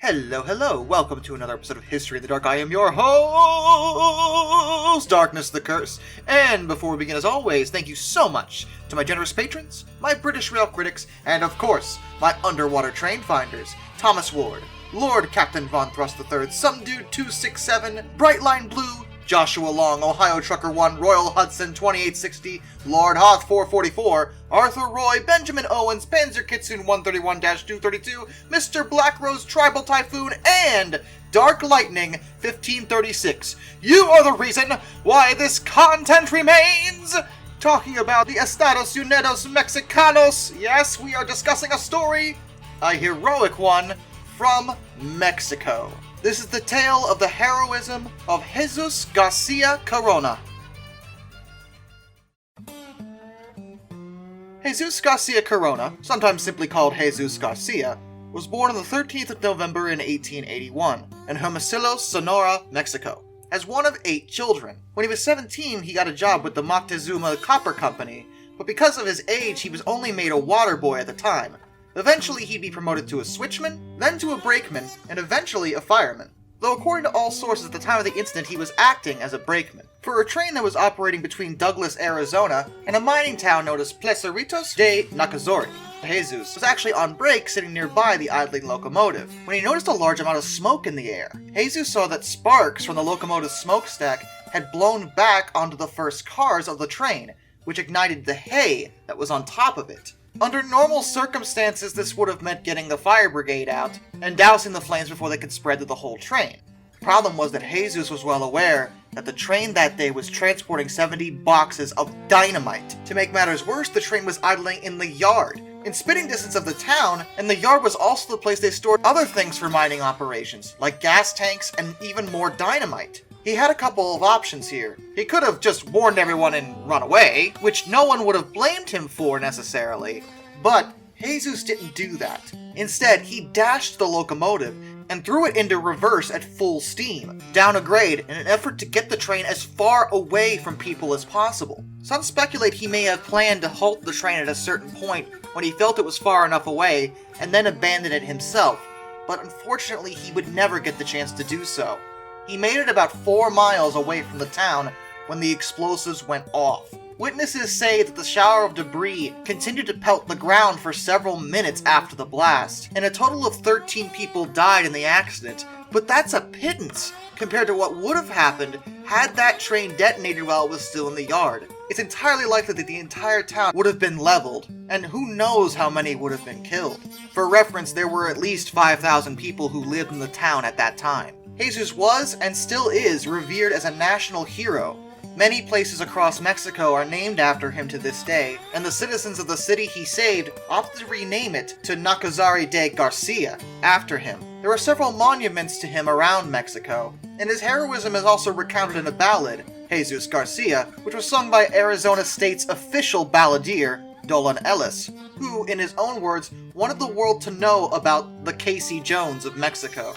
Hello, welcome to another episode of History in the Dark. I am your host, Darkness the Curse. And before we begin, as always, thank you so much to my generous patrons, my British rail critics, and of course, my underwater train finders, Thomas Ward, Lord Captain Von Thrust III, Some Dude 267, Brightline Blue, Joshua Long, Ohio Trucker 1, Royal Hudson 2860, Lord Hoth 444, Arthur Roy, Benjamin Owens, Panzer Kitsune 131-232, Mr. Black Rose Tribal Typhoon, and Dark Lightning 1536. You are the reason why this content remains! Talking about the Estados Unidos Mexicanos. Yes, we are discussing a story, a heroic one, from Mexico. This is the tale of the heroism of Jesús García Corona. Jesús García Corona, sometimes simply called Jesús García, was born on the 13th of November in 1881 in Hermosillo, Sonora, Mexico, as one of 8 children. When he was 17, he got a job with the Moctezuma Copper Company, but because of his age, he was only made a water boy at the time. Eventually, he'd be promoted to a switchman, then to a brakeman, and eventually a fireman. Though according to all sources at the time of the incident, he was acting as a brakeman for a train that was operating between Douglas, Arizona, and a mining town known as Plazas de Nacozari. Jesus was actually on break sitting nearby the idling locomotive when he noticed a large amount of smoke in the air. Jesus saw that sparks from the locomotive's smokestack had blown back onto the first cars of the train, which ignited the hay that was on top of it. Under normal circumstances, this would have meant getting the fire brigade out and dousing the flames before they could spread to the whole train. The problem was that Jesus was well aware that the train that day was transporting 70 boxes of dynamite. To make matters worse, the train was idling in the yard, in spitting distance of the town, and the yard was also the place they stored other things for mining operations, like gas tanks and even more dynamite. He had a couple of options here. He could have just warned everyone and run away, which no one would have blamed him for necessarily, but Jesus didn't do that. Instead, he dashed the locomotive and threw it into reverse at full steam, down a grade, in an effort to get the train as far away from people as possible. Some speculate he may have planned to halt the train at a certain point when he felt it was far enough away, and then abandon it himself, but unfortunately he would never get the chance to do so. He made it about 4 miles away from the town when the explosives went off. Witnesses say that the shower of debris continued to pelt the ground for several minutes after the blast, and a total of 13 people died in the accident, but that's a pittance compared to what would have happened had that train detonated while it was still in the yard. It's entirely likely that the entire town would have been leveled, and who knows how many would have been killed. For reference, there were at least 5,000 people who lived in the town at that time. Jesus was, and still is, revered as a national hero. Many places across Mexico are named after him to this day, and the citizens of the city he saved opted to rename it to Nacozari de Garcia, after him. There are several monuments to him around Mexico, and his heroism is also recounted in a ballad, Jesús García, which was sung by Arizona State's official balladeer, Dolan Ellis, who, in his own words, wanted the world to know about the Casey Jones of Mexico.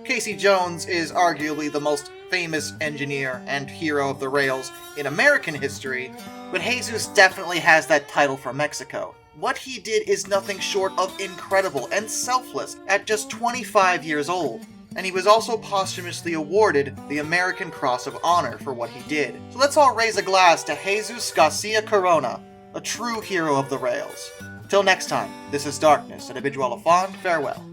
Casey Jones is arguably the most famous engineer and hero of the rails in American history, but Jesus definitely has that title for Mexico. What he did is nothing short of incredible and selfless at just 25 years old, and he was also posthumously awarded the American Cross of Honor for what he did. So let's all raise a glass to Jesús García Corona, a true hero of the rails. Till next time, this is Darkness, and I bid you all a fond farewell.